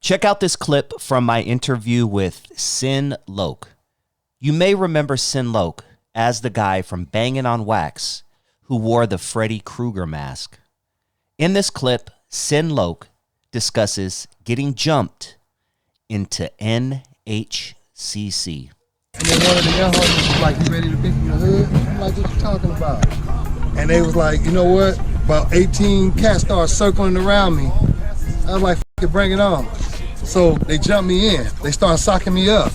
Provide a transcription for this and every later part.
Check out this clip from my interview with Sin LOC. You may remember Sin LOC as the guy from Bangin' on Wax who wore the Freddy Krueger mask. In this clip, Sin LOC discusses getting jumped into NHCC. And then one of the young homies was like, "You ready to be from the hood?" I'm like, "What you talking about?" And they was like, "You know what? About 18 cats started circling around me." I was like, "F it, bring it on." So they jumped me in. They started socking me up.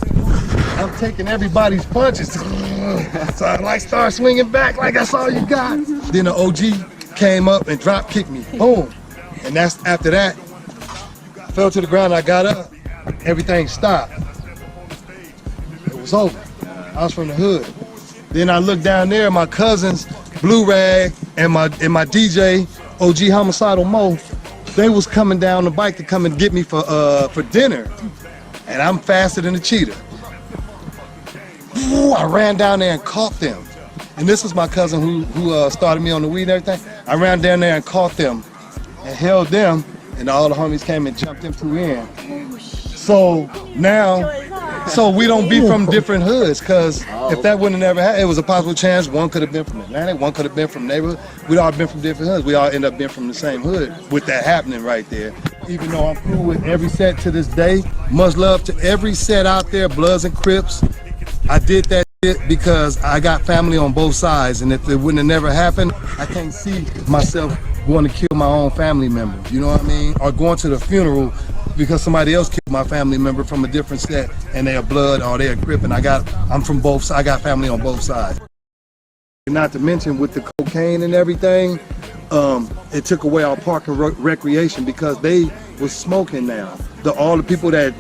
I'm taking everybody's punches. So I like start swinging back like that's all you got. Then the OG came up and drop kicked me. Boom. And that's after that. I fell to the ground. I got up. Everything stopped. It was over. I was from the hood. Then I looked down there. My cousins, Blue Rag, and my DJ, OG Homicidal Mo, they was coming down the bike to come and get me for dinner. And I'm faster than a cheetah. I ran down there and caught them. And this was my cousin who started me on the weed and everything. I ran down there and caught them and held them, and all the homies came and jumped them two in. So now, we don't be from different hoods, because if that wouldn't have never happened, it was a possible chance one could have been from Atlantic, one could have been from neighborhood. We'd all been from different hoods. We all end up being from the same hood with that happening right there. Even though I'm cool with every set to this day, much love to every set out there, Bloods and Crips. I did that because I got family on both sides, and if it wouldn't have never happened, I can't see myself going to kill my own family member, you know what I mean? Or going to the funeral because somebody else killed my family member from a different set and they are Blood or they are Crip, and I'm from both, I got family on both sides. Not to mention with the cocaine and everything, it took away our park and recreation because they was smoking now. All the people that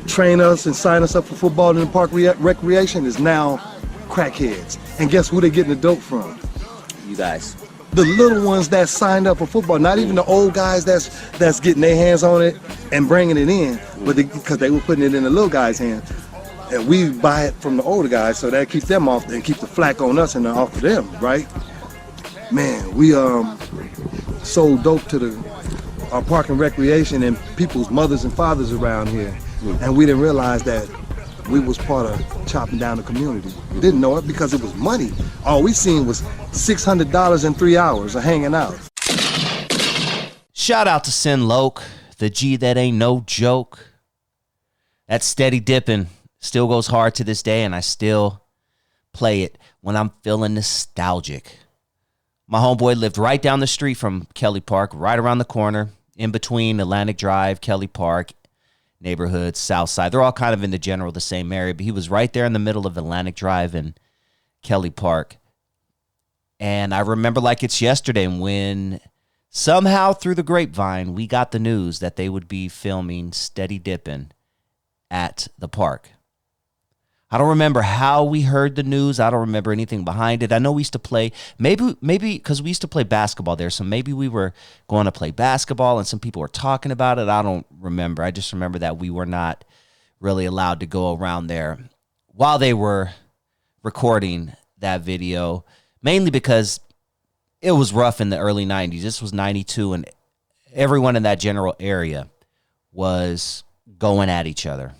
train us and sign us up for football in the park recreation is now crackheads. And guess who they getting the dope from? You guys. The little ones that signed up for football, not even the old guys that's getting their hands on it and bringing it in, but because they were putting it in the little guys' hands. And we buy it from the older guys, so that keeps them off and keep the flack on us and off of them, right? Man, we sold dope to our park and recreation and people's mothers and fathers around here. And we didn't realize that we was part of chopping down the community. We didn't know it because it was money. All we seen was $600 in 3 hours of hanging out. Shout out to Sin LOC, the G that ain't no joke. That steady dipping still goes hard to this day, and I still play it when I'm feeling nostalgic. My homeboy lived right down the street from Kelly Park, right around the corner, in between Atlantic Drive, Kelly Park, neighborhoods, South Side. They're all kind of in the same area, but he was right there in the middle of Atlantic Drive and Kelly Park. And I remember like it's yesterday when somehow through the grapevine, we got the news that they would be filming Steady Dippin' at the park. I don't remember how we heard the news. I don't remember anything behind it. I know we used to play, maybe because we used to play basketball there, so maybe we were going to play basketball and some people were talking about it. I don't remember. I just remember that we were not really allowed to go around there while they were recording that video, mainly because it was rough in the early 90s. This was 92, and everyone in that general area was going at each other.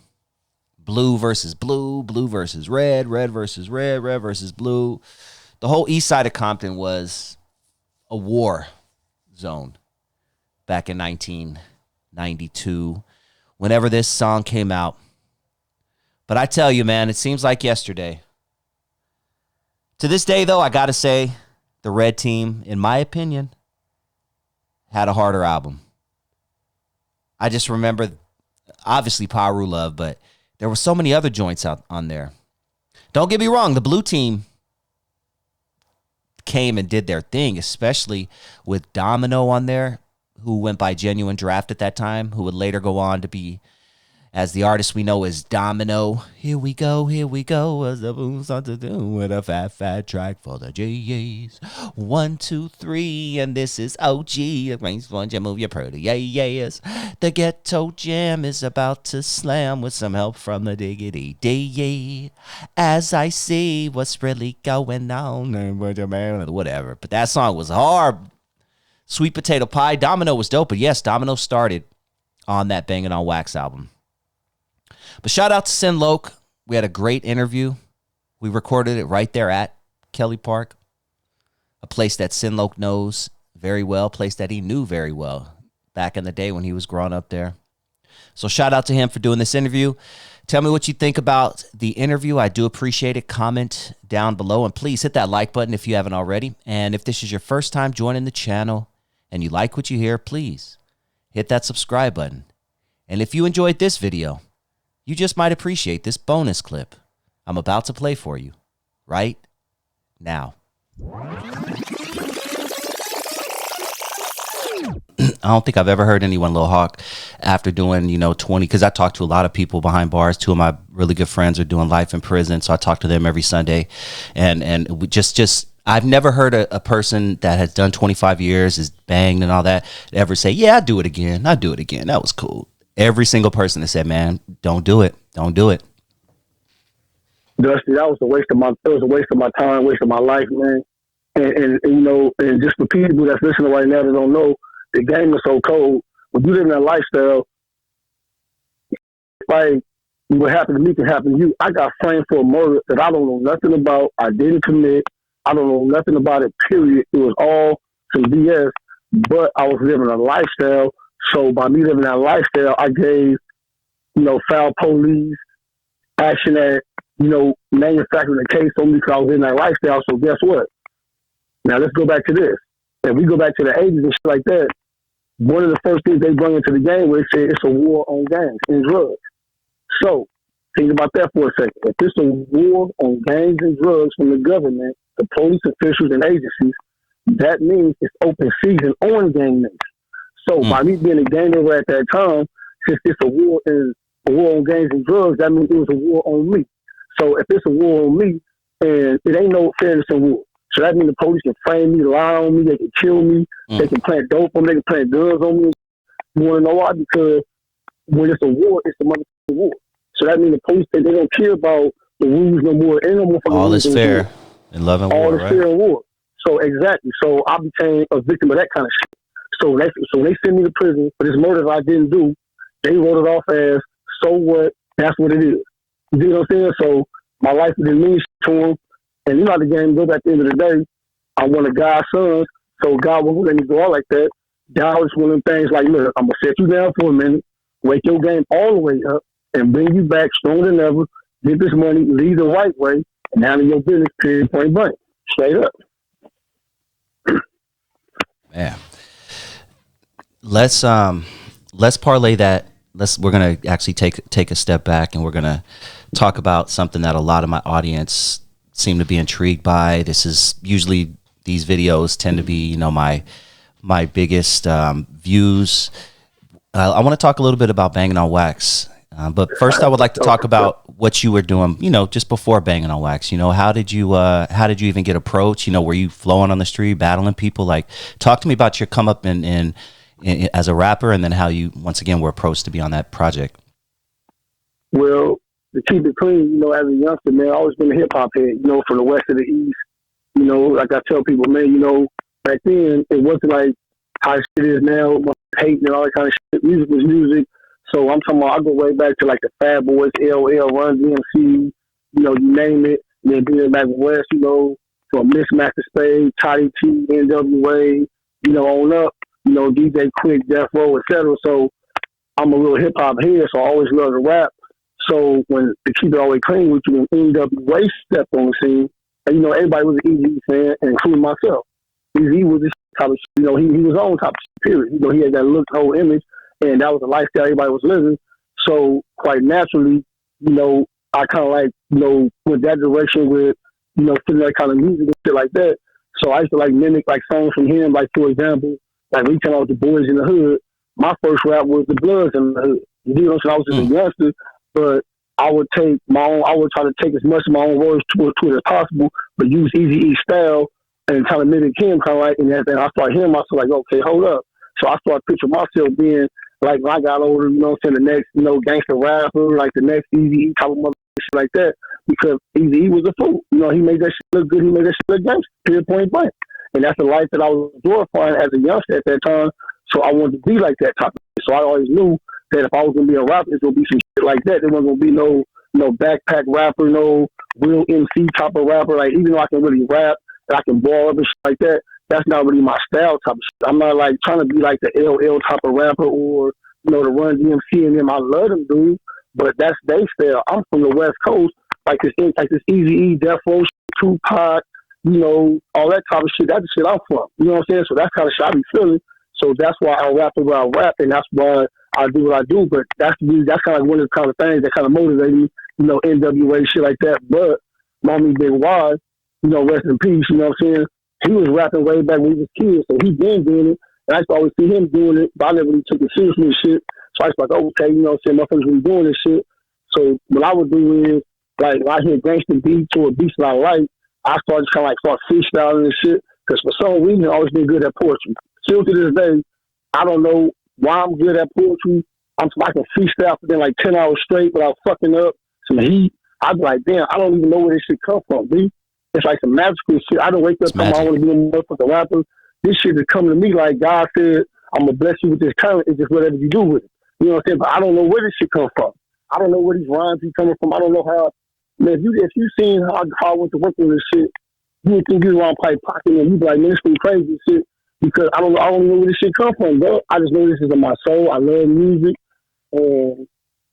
Blue versus blue, blue versus red, red versus red, red versus blue. The whole east side of Compton was a war zone back in 1992, whenever this song came out. But I tell you, man, it seems like yesterday. To this day, though, I got to say, the Red Team, in my opinion, had a harder album. I just remember, obviously, Paru Love, but there were so many other joints out on there. Don't get me wrong, the Blue Team came and did their thing, especially with Domino on there, who went by Genuine Draft at that time, who would later go on to be, as the artist we know as Domino. Here we go, as the boom starts to do with a fat track for the G's. 1, 2, 3, and this is OG. Won't you move your proteas? The Ghetto Jam is about to slam with some help from the Diggity D. As I see what's really going on, whatever. But that song was hard. Sweet Potato Pie. Domino was dope, but yes, Domino started on that Bangin' on Wax album. But shout out to Sin LOC. We had a great interview. We recorded it right there at Kelly Park, a place that Sin LOC knows very well, a place that he knew very well back in the day when he was growing up there. So shout out to him for doing this interview. Tell me what you think about the interview. I do appreciate it. Comment down below, and please hit that like button if you haven't already. And if this is your first time joining the channel and you like what you hear, please hit that subscribe button. And if you enjoyed this video, you just might appreciate this bonus clip I'm about to play for you right now. I don't think I've ever heard anyone, Lil Hawk, after doing, 20, because I talk to a lot of people behind bars. Two of my really good friends are doing life in prison, so I talk to them every Sunday. And we just I've never heard a person that has done 25 years, is banged and all that, ever say, yeah, I'd do it again. I'd do it again. That was cool. Every single person that said, man, don't do it. Don't do it. Dusty, that was a waste of my time, waste of my life, man. And just for people that's listening right now that don't know, the game is so cold. When you live in that lifestyle, like what happened to me can happen to you. I got framed for a murder that I don't know nothing about. I didn't commit. I don't know nothing about it, period. It was all some BS, but I was living a lifestyle. So by me living that lifestyle, I gave, foul police action at, manufacturing a case on me because I was in that lifestyle. So guess what? Now let's go back to this. If we go back to the 80s and shit like that, one of the first things they bring into the game was they said it's a war on gangs and drugs. So think about that for a second. If it's a war on gangs and drugs from the government, the police officials and agencies, that means it's open season on gang members. So by me being a gang member at that time, since it's a war on gangs and drugs, that means it was a war on me. So if it's a war on me, and it ain't no fairness in war. So that means the police can frame me, lie on me, they can kill me, they can plant dope on me, they can plant guns on me. You want to know why? Because when it's a war, it's a motherfucking war. So that means the police, they don't care about the rules no more. Ain't no more all is fair in love and war, all is fair in war. So exactly. So I became a victim of that kind of shit. So when they send me to prison for this murder that I didn't do, they wrote it off as, so what? That's what it is. You know what I'm saying? So my life didn't mean shit to them. And you know how the game goes. At the end of the day, I'm one of God's sons, so God won't let me go out like that. God was one of them things like, look, I'm going to set you down for a minute, wake your game all the way up, and bring you back stronger than ever, get this money, lead the right way, and handle your business, period, point blank. Straight up. Man. Let's parlay that. We're going to actually take a step back, and we're going to talk about something that a lot of my audience seem to be intrigued by. This is usually, these videos tend to be, my biggest views. I want to talk a little bit about Bangin' on Wax. But first I would like to talk about what you were doing, just before Bangin' on Wax. How did you even get approached? Were you flowing on the street, battling people? Like, talk to me about your come up in as a rapper, and then how you, once again, were approached to be on that project. Well, to keep it clean, as a youngster, man, I always been a hip hop head, from the west to the east. Like I tell people, man, back then it wasn't like how it is now, hating and all that kind of shit. Music was music. So I'm talking about, I go way back to like the Fat Boys, LL, Run DMC, you name it. And then being back west, from Mismaster Spade, Toddy T, NWA, on up, DJ Quick, Death Row, etc. So I'm a real hip hop head, so I always love to rap. So when, to keep it always clean with you, when NWA stepped on the scene, and everybody was an Eazy fan, including myself. Eazy was this type of shit, he was on top of shit, period. He had that look, whole image, and that was the lifestyle everybody was living. So quite naturally, I kind of like, went that direction with, fitting that kind of music and shit like that. So I used to like mimic like songs from him, like for example, like we came out with the Boys in the Hood. My first rap was the Bloods in the Hood. You know what I'm saying? I was just a youngster, but I would try to take as much of my own words to it as possible, but use Eazy-E style and kind of mimic him, kind of like, and as I started hearing myself, like, okay, hold up. So I started picturing myself being like, when I got older, the next, gangster rapper, like the next Eazy-E type of mother shit like that, because Eazy-E was a fool. He made that shit look good, he made that shit look gangster, period, point blank. And that's the life that I was glorifying as a youngster at that time. So I wanted to be like that type of shit. So I always knew that if I was gonna be a rapper, it's gonna be some shit like that. There wasn't gonna be no backpack rapper, no real MC type of rapper. Like even though I can really rap and I can ball up and shit like that, that's not really my style type of shit. I'm not like trying to be like the LL type of rapper or the Run DMC and them. I love them dudes, but that's they style. I'm from the West Coast, like this Eazy-E, Death Row, Tupac, all that type of shit. That's the shit I'm from. You know what I'm saying? So that's kind of shit I be feeling. So that's why I rap the way I rap, and that's why I do what I do. But that's kind of like one of the kind of things that kind of motivate me, NWA, shit like that. But Mommy Big Wise, rest in peace, you know what I'm saying? He was rapping way back when he was kids, so he been doing it. And I used to always see him doing it, but I never really took it seriously and shit. So I was like, okay, motherfuckers really doing this shit. So what I would do is, like, when I hear gangster beats or beats that I like, I started kind of start freestyling and shit. Because for some reason, I've always been good at poetry. Still to this day, I don't know why I'm good at poetry. I can freestyle for 10 hours straight without fucking up some heat. I'd be like, damn, I don't even know where this shit come from, B. It's like some magical shit. I don't wake up and I want to be a motherfucking rapper. This shit is coming to me like God said, I'm going to bless you with this talent. It's just whatever you do with it. You know what I'm saying? But I don't know where this shit come from. I don't know where these rhymes be coming from. I don't know how. Man, if you seen how I went to work with this shit, you would think you around probably pocket and you be like, man, this is crazy shit. Because I don't know where this shit come from, bro. I just know this is in my soul. I love music. And,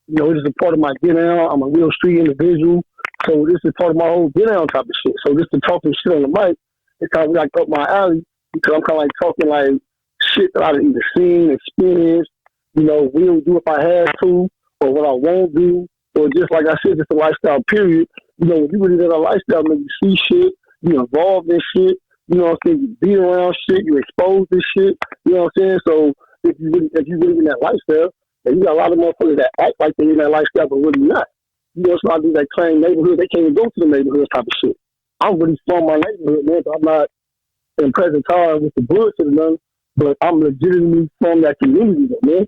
it is a part of my get down. I'm a real street individual. So this is part of my whole get down type of shit. So just to talk shit on the mic, it's kind of like up my alley because I'm kind of like talking like shit that I've either seen, experienced, will do if I had to, or what I won't do, or just like I said, just a lifestyle period. If you really live a lifestyle, man, you see shit, you involved in shit, you know what I'm saying, you be around shit, you expose this shit, you know what I'm saying? So if you really in that lifestyle, and you got a lot of motherfuckers that act like they're in that lifestyle, but really not. So I do that claim neighborhood, they can't even go to the neighborhood type of shit. I'm really from my neighborhood, man, but I'm not in present time with the bullshit or nothing, but I'm legitimately from that community, man.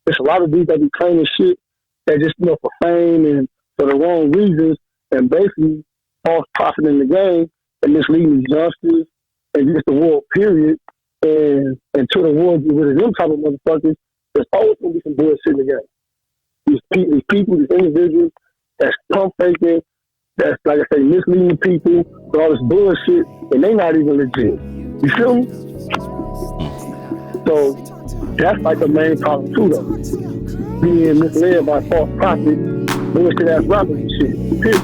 There's a lot of dudes that be claiming shit that just, for fame and for the wrong reasons, and basically false profiting the game and misleading these youngsters and just the world, period. And until the world get rid of them type of motherfuckers, there's always going to be some bullshit in the game. These people, these individuals that's pump faking, that's, like I say, misleading people with all this bullshit, and they not even legit. You feel me? So that's like the main problem too, though. Being misled by false prophets, bullshit ass rappers and shit. Period.